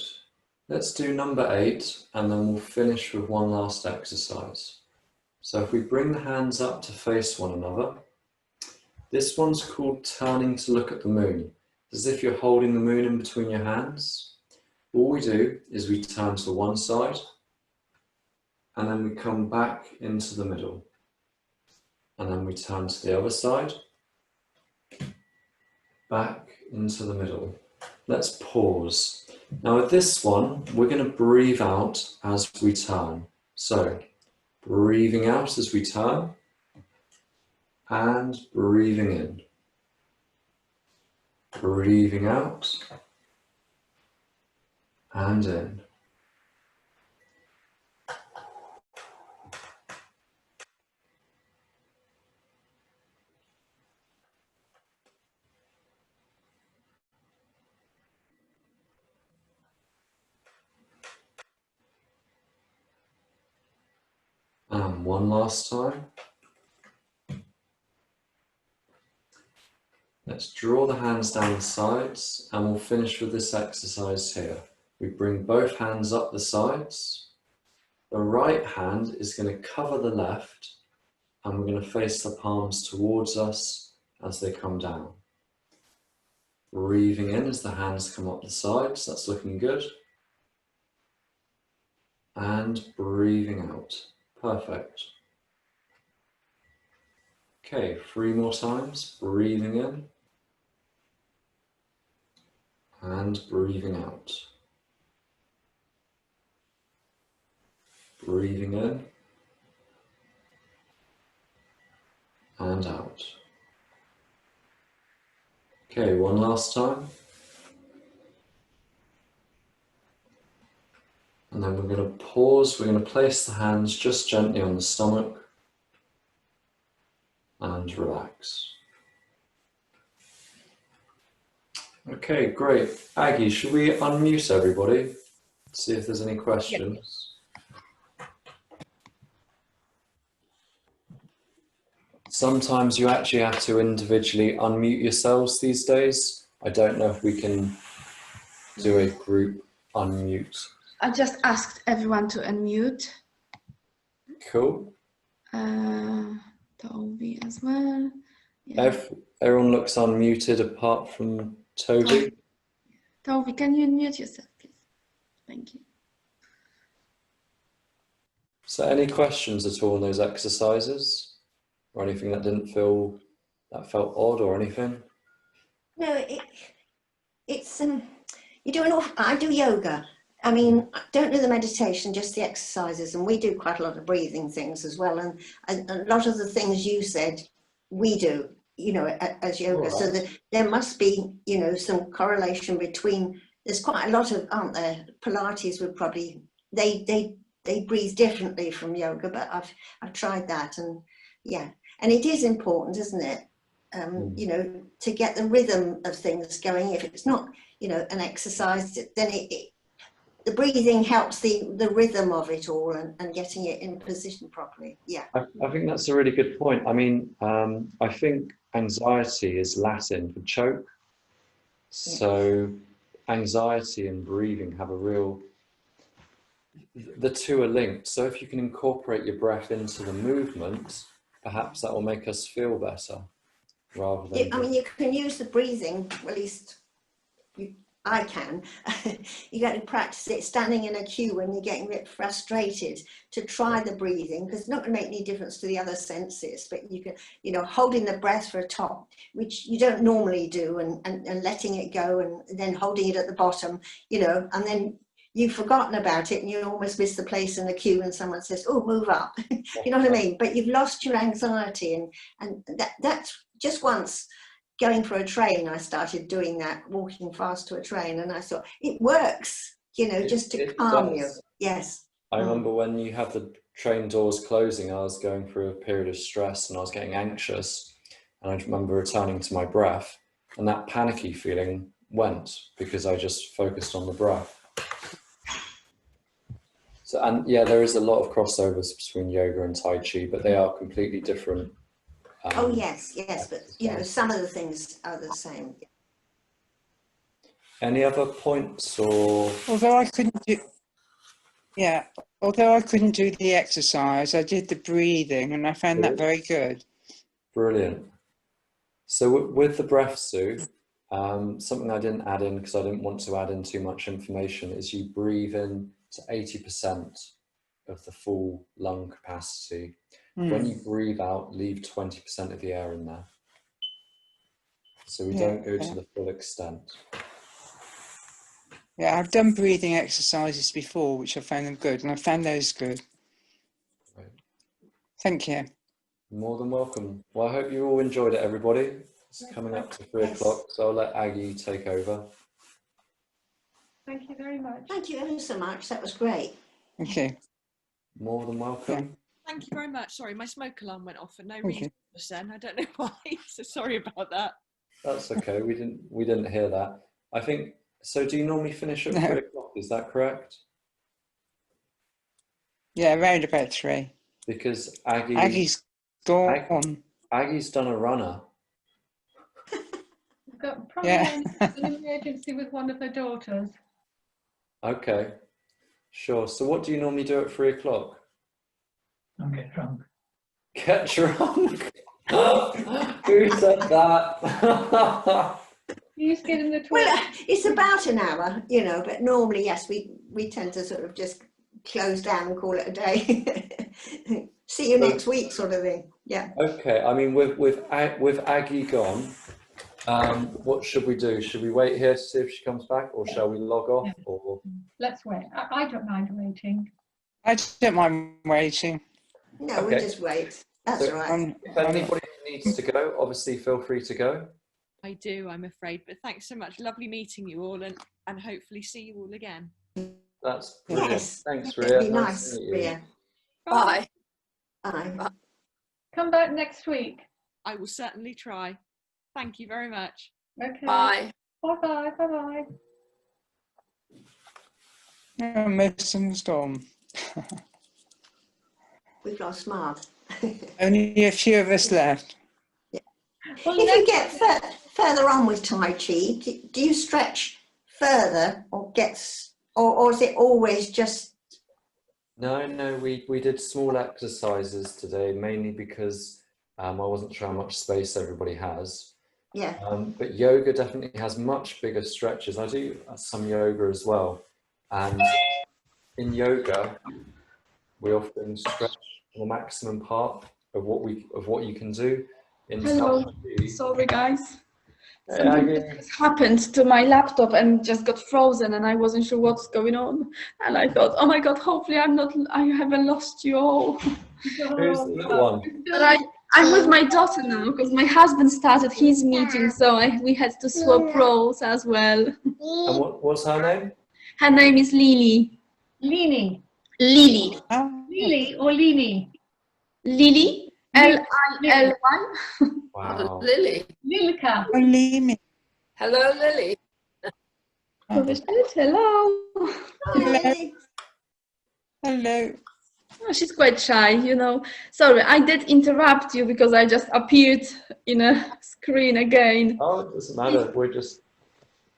Let's do number 8 and then we'll finish with one last exercise. So if we bring the hands up to face one another, this one's called turning to look at the moon. As if you're holding the moon in between your hands. All we do is we turn to one side and then we come back into the middle. And then we turn to the other side, back into the middle. Let's pause. Now with this one, we're going to breathe out as we turn. So breathing out as we turn and breathing in. Breathing out and in. And one last time. Let's draw the hands down the sides and we'll finish with this exercise here. We bring both hands up the sides. The right hand is going to cover the left and we're going to face the palms towards us as they come down. Breathing in as the hands come up the sides, that's looking good. And breathing out, perfect. Okay, 3 more times, breathing in and breathing out. Breathing in and out. Okay, one last time. And then we're going to pause, we're going to place the hands just gently on the stomach and relax. Okay, great. Aggie, should we unmute everybody? See if there's any questions. Sometimes you actually have to individually unmute yourselves these days. I don't know if we can do a group unmute. I just asked everyone to unmute. Cool. Toby as well. Yeah. Everyone looks unmuted apart from Toby. Toby, can you unmute yourself, please? Thank you. So any questions at all on those exercises? Or anything that felt odd or anything? No, it's you do an awful, I do yoga. I mean, I don't do the meditation, just the exercises, and we do quite a lot of breathing things as well. And a lot of the things you said, we do, you know, as yoga. Right. So that there must be, you know, some correlation between. There's quite a lot of, aren't there? Pilates would probably they breathe differently from yoga, but I've tried that, and yeah. And it is important, isn't it? You know, to get the rhythm of things going. If it's not, you know, an exercise, then the breathing helps the rhythm of it all and getting it in position properly. Yeah. I think that's a really good point. I mean, I think anxiety is Latin for choke. So anxiety and breathing have a real, the two are linked. So if you can incorporate your breath into the movement, perhaps that will make us feel better rather than... I mean, you can use the breathing, at least I can. You got to practice it standing in a queue when you're getting a bit frustrated to try the breathing, because it's not going to make any difference to the other senses, but you can, you know, holding the breath for a top, which you don't normally do, and letting it go and then holding it at the bottom, you know, and then you've forgotten about it and you almost miss the place in the queue and someone says, oh, move up. You know what I mean? But you've lost your anxiety, and that's just once going for a train, I started doing that, walking fast to a train, and I thought, it works, you know, just to calm you. Yes. I remember when you had the train doors closing, I was going through a period of stress and I was getting anxious, and I remember returning to my breath, and that panicky feeling went because I just focused on the breath. So, and yeah, there is a lot of crossovers between yoga and Tai Chi, but they are completely different. Oh yes, but you know, some of the things are the same. Any other points? Or although I couldn't do the exercise, I did the breathing and I found that very good. Brilliant. So with the breath, Sue, something I didn't add in because I didn't want to add in too much information is you breathe in to 80% of the full lung capacity. When you breathe out, leave 20% of the air in there. so we don't go to the full extent. Yeah, I've done breathing exercises before, which I found them good, and I found those good. Right. Thank you. More than welcome. Well, I hope you all enjoyed it, everybody. It's coming up to 3 o'clock, so I'll let Aggie take over. Thank you very much. Thank you ever so much. That was great. Thank you. More than welcome. Yeah. Thank you very much. Sorry, my smoke alarm went off for no Thank reason you. just then. I don't know why, so sorry about that. That's okay. We didn't hear that. I think so. Do you normally finish at No. 3 o'clock? Is that correct? Yeah, around about 3. Because Aggie's gone. done a runner. We've got probably Yeah. an emergency with one of her daughters. Okay, sure. So what do you normally do at 3 o'clock? Don't get drunk. Get drunk. Who said that? You used to get in the toilet. Well, it's about an hour, you know, but normally, yes, we tend to sort of just close down and call it a day. See you next week, sort of thing. Yeah. Okay. I mean, with Aggie gone, what should we do? Should we wait here to see if she comes back, or shall we log off? Yeah. Or Let's wait. I don't mind waiting. I don't mind waiting. No, Okay. we'll just wait. That's So, all right. if anybody needs to go, obviously feel free to go. I do, I'm afraid, but thanks so much. Lovely meeting you all, and hopefully see you all again. That's brilliant. Yes. Thanks, It'd Ria. be to nice, meet you. Ria. Bye. Bye. Come back next week. I will certainly try. Thank you very much. Okay. Bye. Bye-bye. Bye-bye. Yeah, most of them's gone. We've lost Marv. Only a few of us left. Well, If you get further on with Tai Chi, do you stretch further or or is it always just? No, we did small exercises today, mainly because I wasn't sure how much space everybody has. Yeah. But yoga definitely has much bigger stretches. I do some yoga as well. And in yoga, we often stretch the maximum part of what you can do. In Hello. Tai Chi. Sorry, guys. Hey, Something Aggie. has happened to my laptop and just got frozen, and I wasn't sure what's going on. And I thought, oh my God, hopefully I haven't lost you all. Who's the little one? But I'm with my daughter now because my husband started his meeting, so we had to swap roles as well. And what's her name? Her name is Lily. Lini. Lily. Lily or Lini? Lily. Lily. Wow. Lily. Lilka. Only Hello, Lily. Hello. Hello. Hello. Oh, she's quite shy, you know. Sorry, I did interrupt you because I just appeared in a screen again. Oh, it doesn't matter. We're just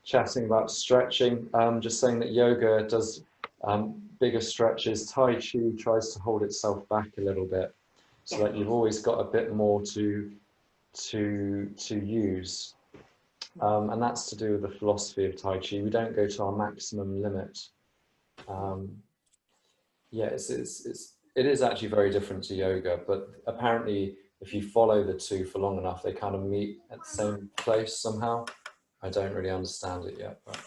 chatting about stretching. Just saying that yoga does bigger stretches. Tai Chi tries to hold itself back a little bit, so that you've always got a bit more to use. And that's to do with the philosophy of Tai Chi. We don't go to our maximum limit. Yeah, it is actually very different to yoga, but apparently if you follow the two for long enough, they kind of meet at the same place somehow. I don't really understand it yet, but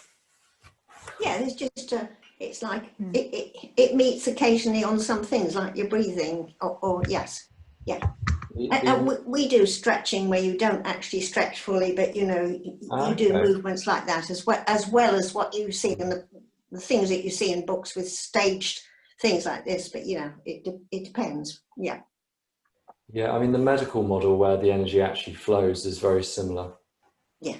Yeah, there's just it's like it meets occasionally on some things like your breathing or yes, yeah. And we do stretching where you don't actually stretch fully, but you know you do movements like that as well as what you see in the things that you see in books with staged things like this. But you know it depends. Yeah. yeah, I mean the medical model where the energy actually flows is very similar. Yeah.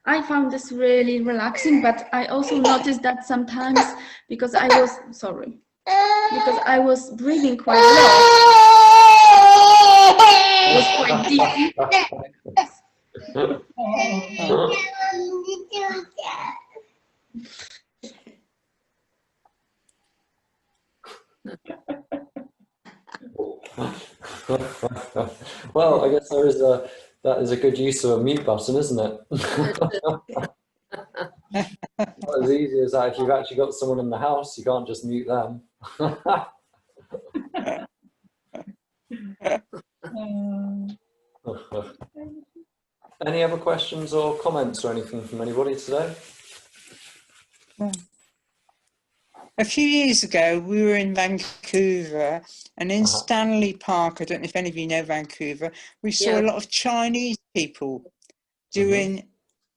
I found this really relaxing, but I also noticed that sometimes because I was breathing quite low. It was quite deep. Well, I guess that is a good use of a mute button, isn't it? Not as easy as that. If you've actually got someone in the house, you can't just mute them. Any other questions or comments or anything from anybody today? A few years ago, we were in Vancouver, and in Stanley Park, I don't know if any of you know Vancouver, we saw a lot of Chinese people doing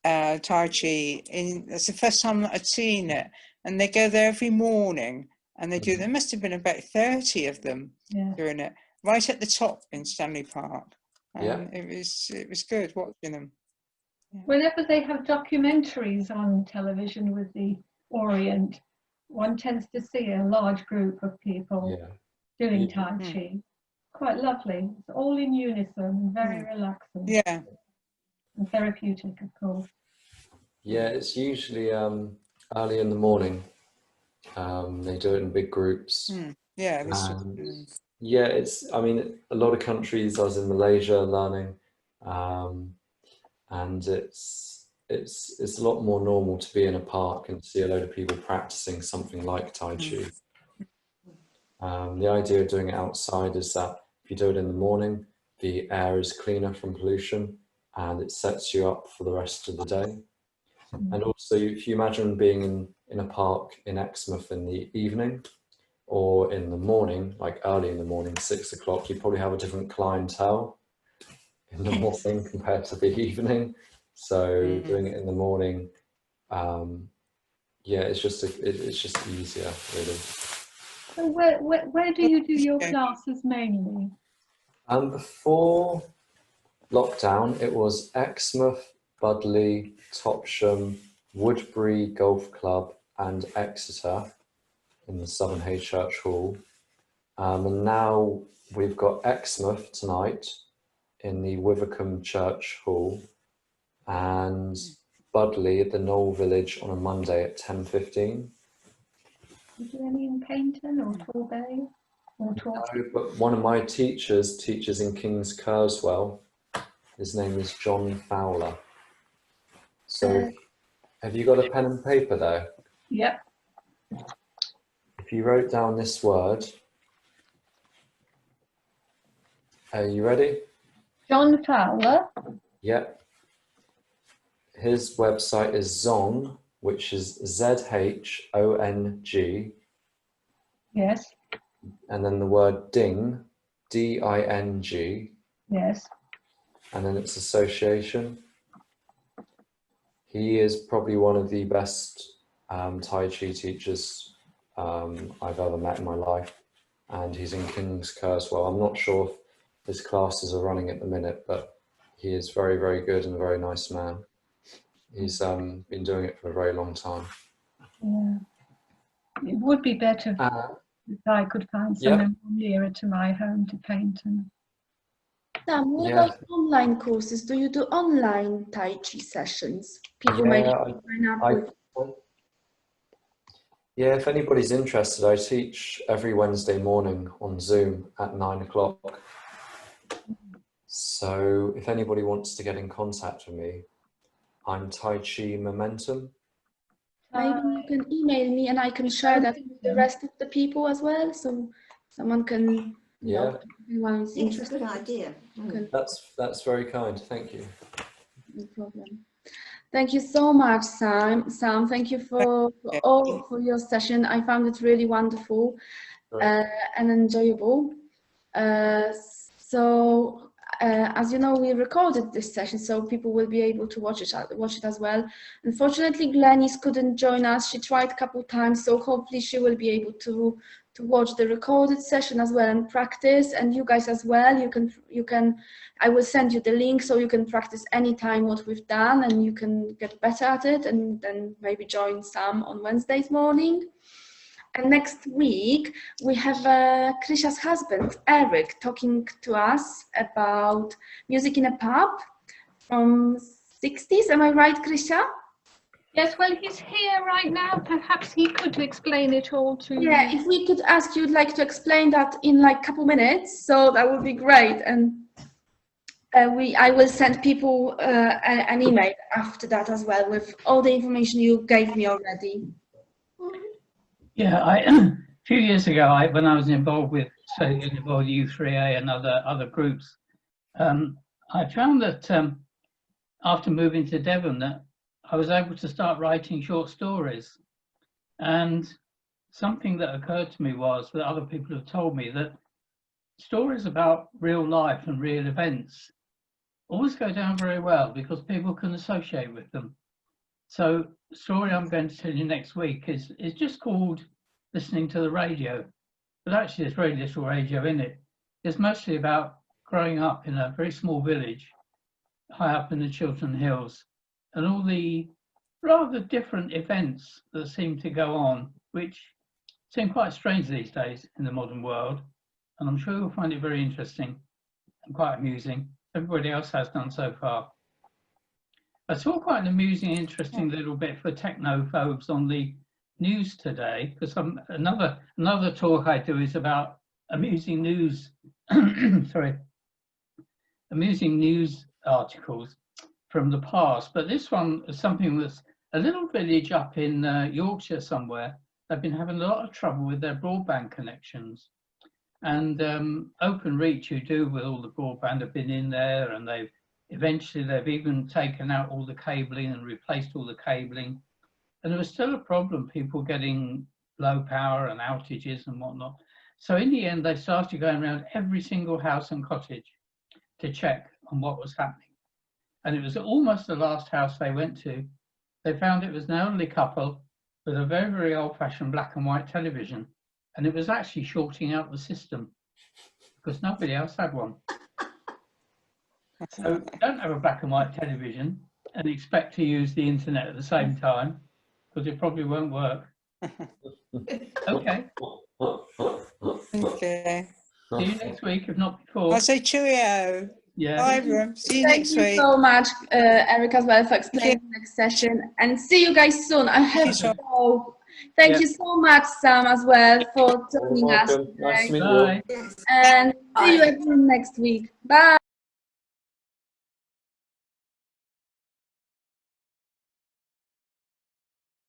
Tai Chi. That's the first time that I'd seen it. And they go there every morning, and they do. There must have been about 30 of them doing it, right at the top in Stanley Park. It was good watching them. Whenever they have documentaries on television with the Orient, one tends to see a large group of people doing Tai Chi. Quite lovely. It's all in unison, very relaxing. Yeah. And therapeutic, of course. Yeah, it's usually early in the morning. They do it in big groups. Yeah. Yeah, I mean, a lot of countries. I was in Malaysia learning, and it's a lot more normal to be in a park and see a load of people practicing something like Tai Chi. The idea of doing it outside is that if you do it in the morning, the air is cleaner from pollution and it sets you up for the rest of the day. And also, if you imagine being in a park in Exmouth in the evening or in the morning, like early in the morning, 6 o'clock, you probably have a different clientele in the morning compared to the evening. So doing it in the morning, it's just easier, really. So where do you do your classes mainly? Before lockdown, it was Exmouth, Budley, Topsham, Woodbury Golf Club and Exeter in the Southern Hay Church Hall. And now we've got Exmouth tonight in the Withercombe Church Hall and Budley at the Knoll Village on a Monday at 10:15. Is there any in Paynton or Torbay? No, but one of my teachers teaches in King's Kerswell. His name is John Fowler. So have you got a pen and paper there? Yep. If you wrote down this word, are you ready? John Fowler. Yep. His website is Zong, which is ZHONG. Yes. And then the word Ding, DING. Yes. And then it's association. He is probably one of the best Tai Chi teachers I've ever met in my life. And he's in King's Kerswell. I'm not sure if his classes are running at the minute, but he is very, very good and a very nice man. He's been doing it for a very long time. Yeah. It would be better if I could find somewhere nearer to my home to Paynton. Sam, what about online courses? Do you do online Tai Chi sessions? People might sign up with. Yeah, if anybody's interested, I teach every Wednesday morning on Zoom at 9 o'clock. So if anybody wants to get in contact with me, I'm Tai Chi Momentum. Maybe you can email me and I can share that with the rest of the people as well, so someone can, you know, if anyone is interested. That's a good idea. That's very kind. Thank you. No problem. Thank you so much, Sam. Thank you for your session. I found it really wonderful and enjoyable. As you know, we recorded this session, so people will be able to watch it as well. Unfortunately, Glenys couldn't join us. She tried a couple times, so hopefully she will be able to watch the recorded session as well and practice. And you guys as well. You can. I will send you the link so you can practice anytime what we've done, and you can get better at it, and then maybe join Sam on Wednesdays morning. And next week, we have Krisha's husband, Eric, talking to us about music in a pub from 60s. Am I right, Krisha? Yes, well, he's here right now. Perhaps he could explain it all to you. Yeah, if we could ask you like to explain that in like a couple minutes, so that would be great. And I will send people an email after that as well with all the information you gave me already. Yeah, a few years ago, when I was involved with U3A and other groups, I found that after moving to Devon, that I was able to start writing short stories. And something that occurred to me was that other people have told me that stories about real life and real events always go down very well because people can associate with them. So the story I'm going to tell you next week is just called Listening to the Radio. But actually there's very little radio in it. It's mostly about growing up in a very small village high up in the Chiltern Hills and all the rather different events that seem to go on, which seem quite strange these days in the modern world. And I'm sure you'll find it very interesting and quite amusing. Everybody else has done so far. I saw quite an amusing, interesting little bit for technophobes on the news today, because another talk I do is about amusing news, sorry, amusing news articles from the past. But this one is something that's a little village up in Yorkshire somewhere. They've been having a lot of trouble with their broadband connections. And OpenReach, who do with all the broadband, have been in there, and they've even taken out all the cabling and replaced all the cabling. And there was still a problem, people getting low power and outages and whatnot. So in the end, they started going around every single house and cottage to check on what was happening. And it was almost the last house they went to. They found it was an elderly couple with a very, very old-fashioned black and white television. And it was actually shorting out the system because nobody else had one. So don't have a black and white television and expect to use the internet at the same time because it probably won't work. Okay. Okay. See you next week, if not before. I'll say cheerio. Yeah. Bye, everyone. See you next Thank week. you so much, Eric, as well, for explaining the next session. And see you guys soon. I hope so. Thank you so much, Sam, as well, for joining us today. Nice to meet you. Bye. And see you again next week. Bye.